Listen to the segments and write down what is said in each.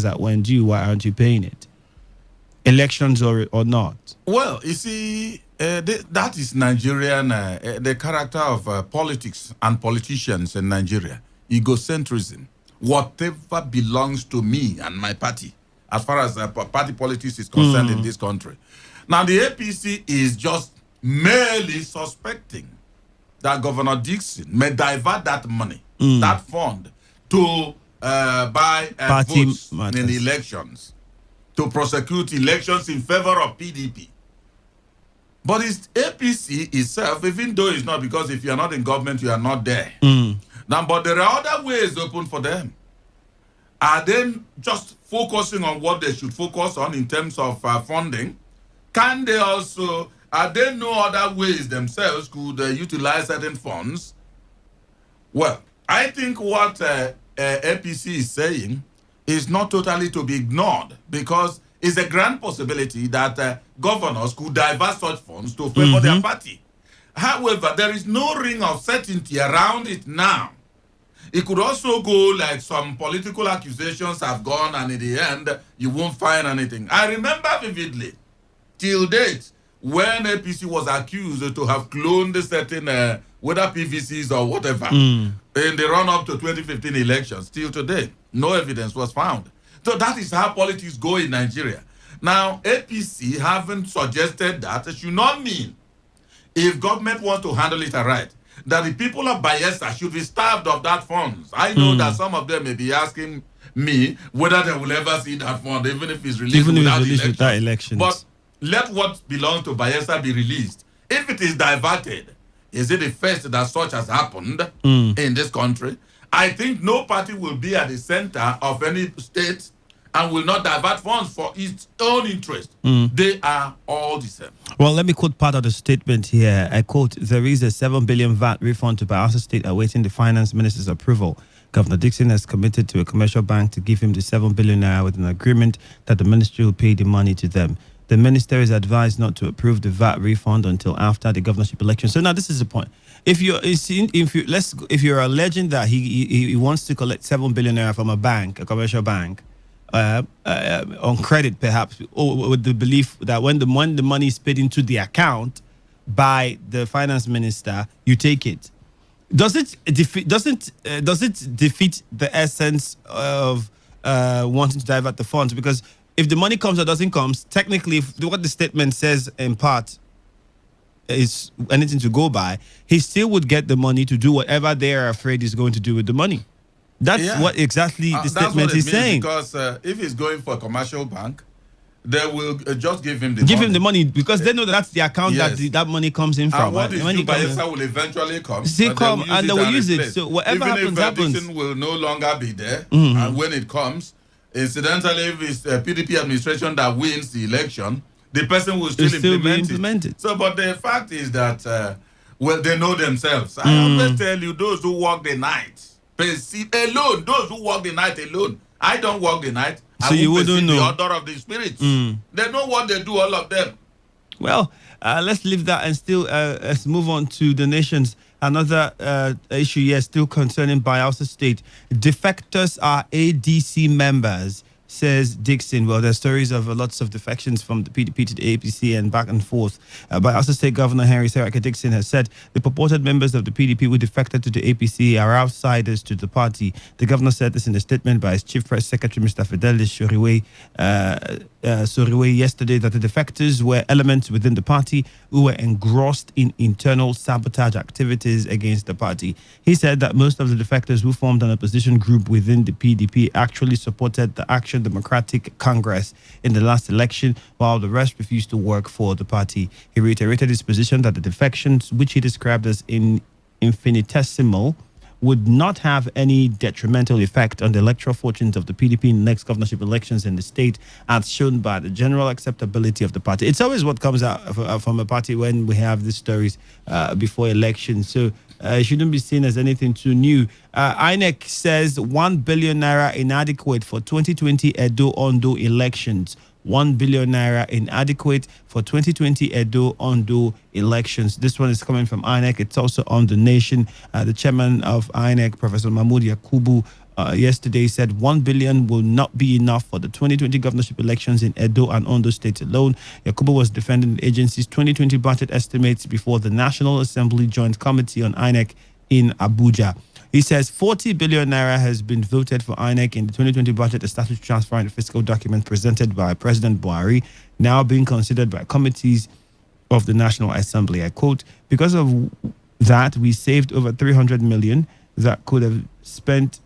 that went due, why aren't you paying it? Elections or not? Well, you see, that is Nigerian, the character of politics and politicians in Nigeria. Egocentrism. Whatever belongs to me and my party, as far as party politics is concerned in this country. Now, the APC is just merely suspecting that Governor Dixon may divert that money, that fund, to buy votes in elections, to prosecute elections in favor of PDP. But it's APC itself, even though it's not, because if you're not in government, you are not there. Now, but there are other ways open for them. Are they just focusing on what they should focus on in terms of funding? Can they also, are there no other ways themselves could utilize certain funds? Well, I think what APC is saying is not totally to be ignored, because it's a grand possibility that governors could divert such funds to favor their party. However, there is no ring of certainty around it now. It could also go like some political accusations have gone, and in the end, you won't find anything. I remember vividly, till date, when APC was accused to have cloned certain, whether PVCs or whatever, in the run-up to 2015 elections, till today, no evidence was found. So that is how politics go in Nigeria. Now, APC haven't suggested that. It should not mean, if government wants to handle it right, that the people of Bayelsa should be starved of that funds. I know that some of them may be asking me whether they will ever see that fund, even if it's released without elections. But let what belongs to Bayelsa be released. If it is diverted, is it the first that such has happened in this country? I think no party will be at the center of any state and will not divert funds for its own interest. They are all the same. Well, let me quote part of the statement here. I quote, "There is a 7 billion VAT refund to Bayelsa State awaiting the finance minister's approval. Governor Dixon has committed to a commercial bank to give him the 7 billion naira with an agreement that the ministry will pay the money to them. The minister is advised not to approve the VAT refund until after the governorship election." So now this is the point. If you're alleging that he wants to collect 7 billion naira from a bank, a commercial bank, on credit perhaps, or with the belief that when the money is paid into the account by the finance minister, you take it. Does it defeat the essence of wanting to divert the funds? Because if the money comes or doesn't come, technically, what the statement says in part is anything to go by, he still would get the money to do whatever they are afraid he's going to do with the money. That's what exactly the statement is saying. Because if he's going for a commercial bank, they will just give him the money because they know that's the account that money comes in from. And what is due Bayelsa will eventually come. And they will use it. So whatever happens. Dixon will no longer be there. And when it comes, incidentally, if it's a PDP administration that wins the election, the person will still implement it. So, but the fact is that, they know themselves. I always tell you, those who work the night, alone, those who walk the night alone. I don't walk the night. So you wouldn't know the order of the spirits. They know what they do, all of them. Well, let's leave that and still let's move on to the nations. Another issue here still concerning Bayelsa State. Defectors are ADC members, says Dixon. Well, there's stories of lots of defections from the PDP to the APC and back and forth. Bayelsa State Governor Henry Serake Dixon has said the purported members of the PDP who defected to the APC are outsiders to the party. The governor said this in a statement by his chief press secretary, Mr. Fidelis Soriwe, yesterday, that the defectors were elements within the party who were engrossed in internal sabotage activities against the party. He said that most of the defectors who formed an opposition group within the PDP actually supported the Action Democratic Congress in the last election, while the rest refused to work for the party. He reiterated his position that the defections, which he described as infinitesimal, would not have any detrimental effect on the electoral fortunes of the PDP in the next governorship elections in the state, as shown by the general acceptability of the party. It's always what comes out from a party when we have these stories before elections. So it shouldn't be seen as anything too new. INEC says 1 billion naira inadequate for 2020 Edo-Ondo elections. 1 billion naira inadequate for 2020 Edo-Ondo elections. This one is coming from INEC. It's also on The Nation. The chairman of INEC, Professor Mahmoud Yakubu, yesterday said 1 billion will not be enough for the 2020 governorship elections in Edo and Ondo states alone. Yakubu was defending the agency's 2020 budget estimates before the National Assembly Joint Committee on INEC in Abuja. He says 40 billion naira has been voted for INEC in the 2020 budget, a statutory transfer and a fiscal document presented by President Buhari, now being considered by committees of the National Assembly. I quote, because of that, we saved over 300 million that could have spent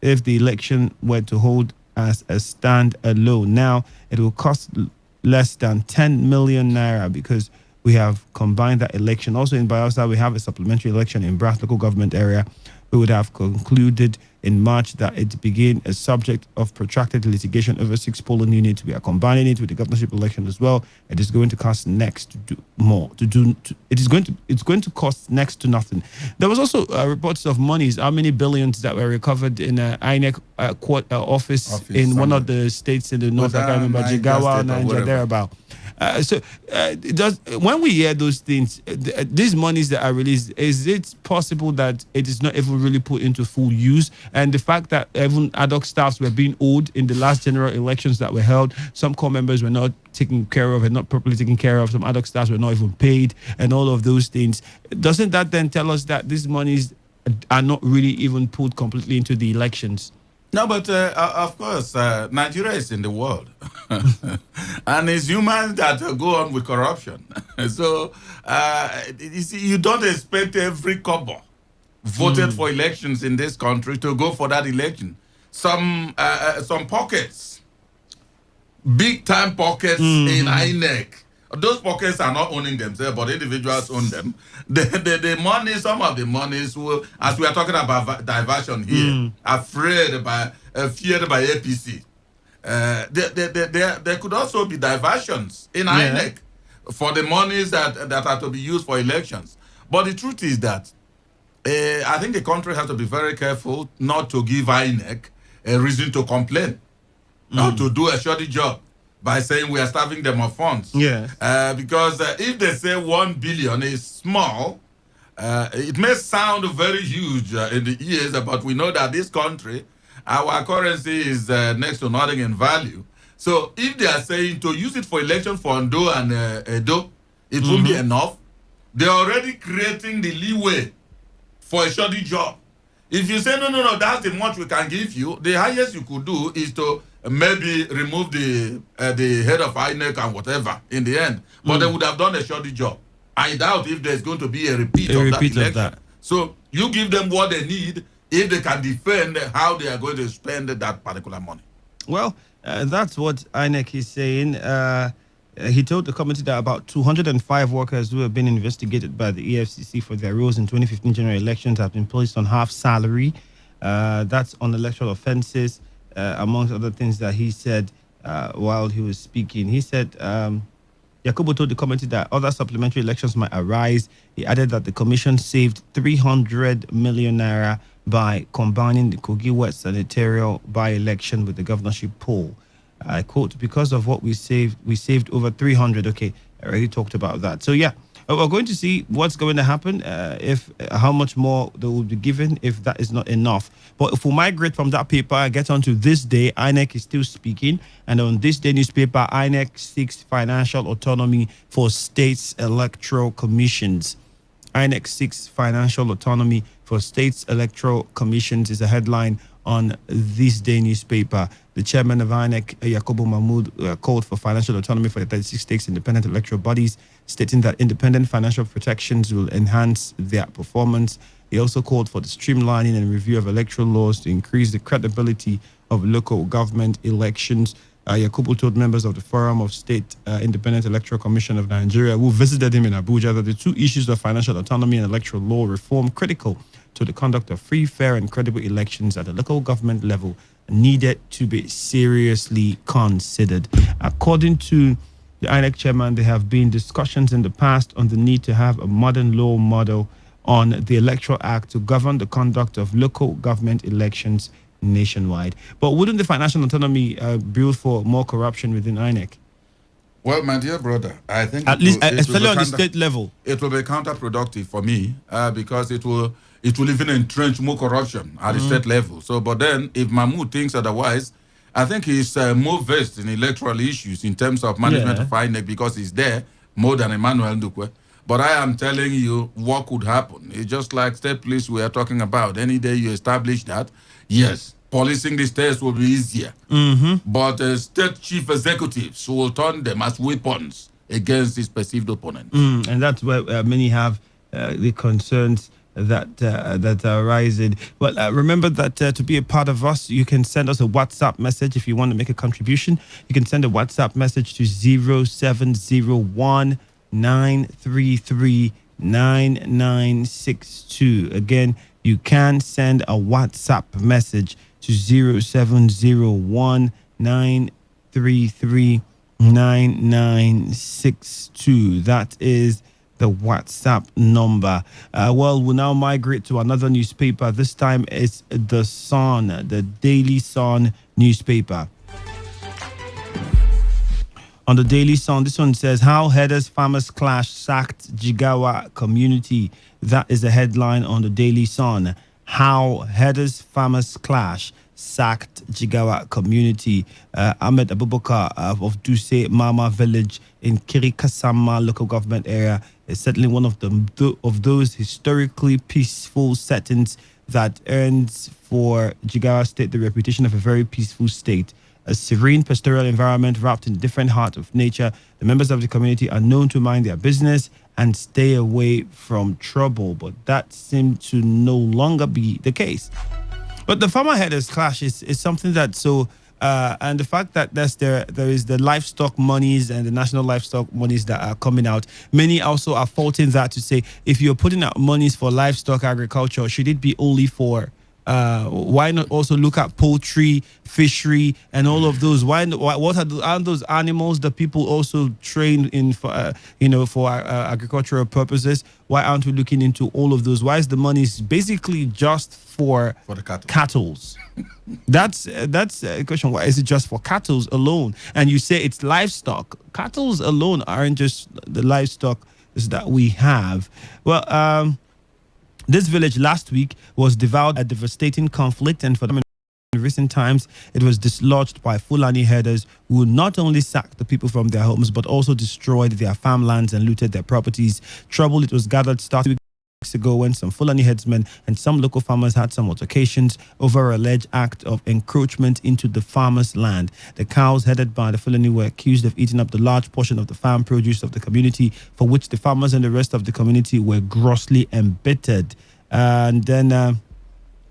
if the election were to hold as a stand-alone. Now, it will cost less than 10 million naira because we have combined that election. Also in Bayelsa, we have a supplementary election in Brass local government area. We would have concluded in March that it became a subject of protracted litigation over 6 polling units. We are combining it with the governorship election as well. It is going to cost next to do more. It's going to cost next to nothing. There was also reports of monies, how many billions that were recovered in an INEC office in one of the states in the north. I can't remember, Jigawa, Niger, thereabout. When we hear those things, these monies that are released, is it possible that it is not even really put into full use? And the fact that even ad hoc staffs were being owed in the last general elections that were held, some core members were not taken care of and not properly taken care of, some ad hoc staffs were not even paid, and all of those things. Doesn't that then tell us that these monies are not really even put completely into the elections? No, but of course, Nigeria is in the world. And it's humans that go on with corruption. So, you see, you don't expect every kobo voted for elections in this country to go for that election. Some pockets, big-time pockets in INEC. Those pockets are not owning themselves, but individuals own them. The money, some of the monies, will, as we are talking about diversion here, feared by APC. There could also be diversions in INEC for the monies that are to be used for elections. But the truth is that I think the country has to be very careful not to give INEC a reason to complain, not to do a shoddy job by saying we are starving them of funds. Because if they say 1 billion is small, it may sound very huge in the ears, but we know that this country, our currency is next to nothing in value. So if they are saying to use it for election for Ondo and Edo, it won't be enough. They're already creating the leeway for a shoddy job. If you say, no, that's the much we can give you, the highest you could do is to maybe remove the head of INEC and whatever in the end. But they would have done a shoddy job. I doubt if there's going to be a repeat of that election. So you give them what they need if they can defend how they are going to spend that particular money. Well, that's what INEC is saying. He told the committee that about 205 workers who have been investigated by the EFCC for their roles in 2015 general elections have been placed on half salary. That's on electoral offenses, amongst other things that he said while he was speaking. He said Yakubu told the committee that other supplementary elections might arise. He added that the commission saved 300 million naira by combining the Kogi West senatorial by-election with the governorship poll. I quote, because of what we saved over 300. Okay, I already talked about that. So yeah, we're going to see what's going to happen, if how much more they will be given if that is not enough. But if we migrate from that paper and get on to this day, INEC is still speaking. And on this day newspaper, INEC seeks financial autonomy for states' electoral commissions. INEC seeks financial autonomy for states' electoral commissions is a headline on this day newspaper. The chairman of INEC, Yakubu Mahmood, called for financial autonomy for the 36 states independent electoral bodies, stating that independent financial protections will enhance their performance. He also called for the streamlining and review of electoral laws to increase the credibility of local government elections. Yakubu told members of the Forum of State Independent Electoral Commission of Nigeria, who visited him in Abuja, that the two issues of financial autonomy and electoral law reform, critical to the conduct of free, fair, and credible elections at the local government level, needed to be seriously considered. According to the INEC chairman, there have been discussions in the past on the need to have a modern law model on the Electoral Act to govern the conduct of local government elections nationwide. But wouldn't the financial autonomy build for more corruption within INEC? Well, my dear brother, I think at least, especially on the state level, it will be counterproductive for me because it will it will even entrench more corruption at the state level. So, but then if Mahmoud thinks otherwise, I think he's more versed in electoral issues in terms of management of INEC because he's there more than Emmanuel Ndukwe. But I am telling you what could happen. It's just like state police we are talking about. Any day you establish that, yes, policing the states will be easier. But state chief executives will turn them as weapons against his perceived opponents. And that's where many have the concerns that are rising. Well, remember that to be a part of us, you can send us a WhatsApp message if you want to make a contribution. You can send a WhatsApp message to 0701 933 9962. Again, you can send a WhatsApp message to 0701 933 9962. That is the WhatsApp number. Well, we'll now migrate to another newspaper. This time it's The Sun, the Daily Sun newspaper. On the Daily Sun, this one says, How Headers Farmers Clash Sacked Jigawa Community. That is the headline on the Daily Sun. How Headers Farmers Clash Sacked Jigawa Community. Ahmed Abubakar of Duse Mama Village in Kirikasama local government area is certainly one of those historically peaceful settings that earns for Jigawa State the reputation of a very peaceful state. A serene pastoral environment wrapped in different heart of nature. The members of the community are known to mind their business and stay away from trouble, but that seemed to no longer be the case. But the farmer headers clash is something that and the fact that there is the livestock monies and the national livestock monies that are coming out. Many also are faulting that to say, if you're putting out monies for livestock agriculture, should it be only for why not also look at poultry, fishery, and all of those? What aren't those animals that people also train in for agricultural purposes? Why aren't we looking into all of those? Why is the money basically just for the cattle? That's a question. Why is it just for cattle alone? And you say it's livestock. Cattle alone aren't just the livestock that we have. Well, this village last week was devoured a devastating conflict, and for them in recent times, it was dislodged by Fulani herders who not only sacked the people from their homes, but also destroyed their farmlands and looted their properties. Trouble, it was gathered starting weeks ago when some Fulani herdsmen and some local farmers had some altercations over an alleged act of encroachment into the farmers' land. The cows headed by the Fulani were accused of eating up the large portion of the farm produce of the community, for which the farmers and the rest of the community were grossly embittered. And then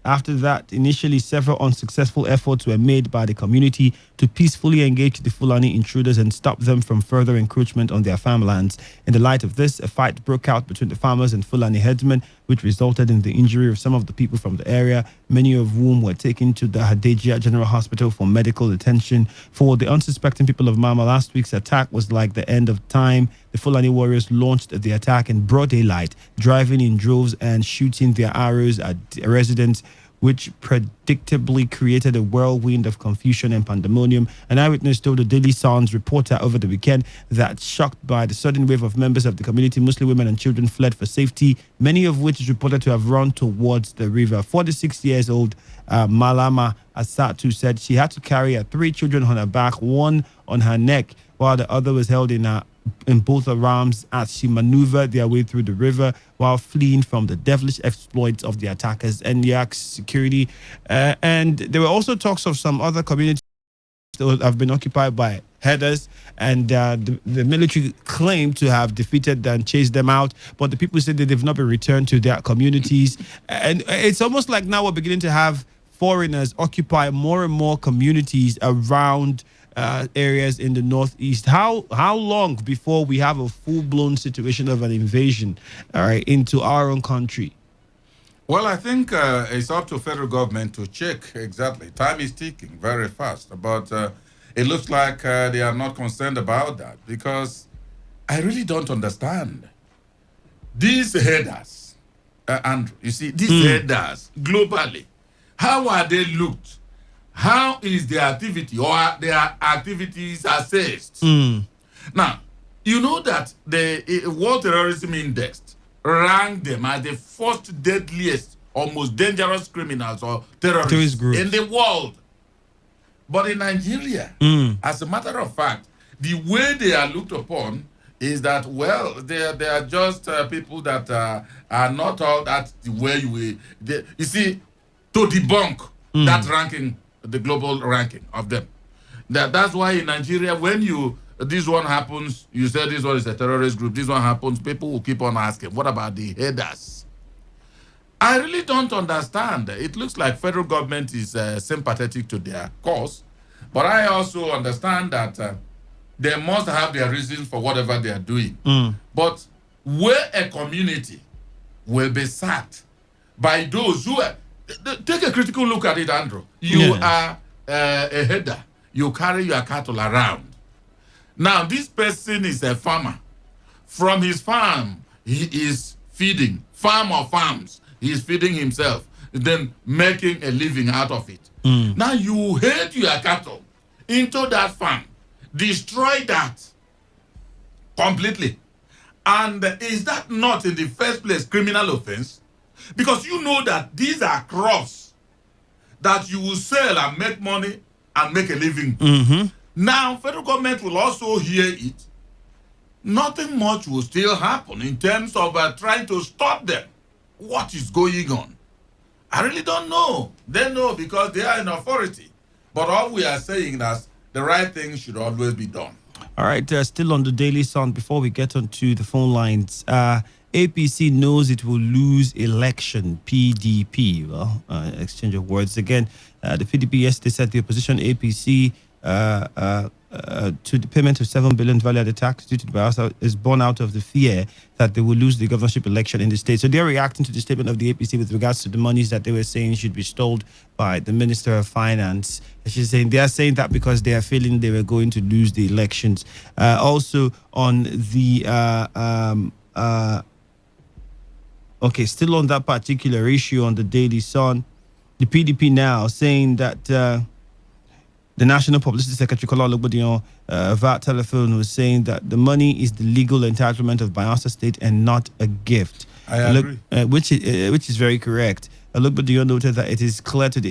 after that, initially several unsuccessful efforts were made by the community to peacefully engage the Fulani intruders and stop them from further encroachment on their farmlands. In the light of this, a fight broke out between the farmers and Fulani headsmen, which resulted in the injury of some of the people from the area, many of whom were taken to the Hadejia General Hospital for medical attention. For the unsuspecting people of Mama, last week's attack was like the end of time. The Fulani warriors launched the attack in broad daylight, driving in droves and shooting their arrows at residents, which predictably created a whirlwind of confusion and pandemonium. An eyewitness told the Daily Sun's reporter over the weekend that, shocked by the sudden wave of members of the community, mostly women and children, fled for safety, many of which is reported to have run towards the river. 46-year-old Malama Asatu said she had to carry her 3 children on her back, one on her neck, while the other was held in both her arms as she maneuvered their way through the river while fleeing from the devilish exploits of the attackers and Yak's security. And there were also talks of some other communities that have been occupied by headers, and the military claimed to have defeated and chased them out, but the people said that they've not been returned to their communities. And it's almost like now we're beginning to have foreigners occupy more and more communities around areas in the Northeast. How long before we have a full-blown situation of an invasion, all right, into our own country? Well, I think it's up to federal government to check exactly. Time is ticking very fast, but it looks like they are not concerned about that, because I really don't understand. These headers, Andrew, you see, these headers globally, how are they looked? How is their activity or their activities assessed? Now, you know that the World Terrorism Index ranked them as the first deadliest or most dangerous criminals or Terrorist terrorists groups in the world. But in Nigeria, as a matter of fact, the way they are looked upon is that, well, they are just people that are not all that the way you see, to debunk that ranking, the global ranking of them. That's why in Nigeria, when this one happens, you say this one is a terrorist group, this one happens, people will keep on asking, what about the headers? I really don't understand. It looks like federal government is sympathetic to their cause, but I also understand that they must have their reasons for whatever they are doing. But where a community will be sacked by those who are, take a critical look at it, Andrew. You are a header. You carry your cattle around. Now, this person is a farmer. From his farm, he is feeding. Farm or farms, he is feeding himself, then making a living out of it. Now, you head your cattle into that farm, destroy that completely. And is that not in the first place criminal offense? Because you know that these are crops that you will sell and make money and make a living. Now, federal government will also hear it. Nothing much will still happen in terms of trying to stop them. What is going on? I really don't know. They know because they are in authority. But all we are saying is that the right thing should always be done. All right, still on the Daily Sun, before we get onto the phone lines, APC knows it will lose election. PDP, well, exchange of words again. The PDP yesterday said the opposition APC to the payment of 7 billion value-added tax due to the Biafra is born out of the fear that they will lose the governorship election in the state. So they're reacting to the statement of the APC with regards to the monies that they were saying should be stole by the Minister of Finance. She's saying they are saying that because they are feeling they were going to lose the elections. Also on the still on that particular issue on the Daily Sun, the PDP now saying that the National Publicity Secretary, Kola Olugbodiyan, via telephone, was saying that the money is the legal entitlement of Bayelsa State and not a gift. I agree. Which is very correct. Olugbodiyan noted that it is clear to the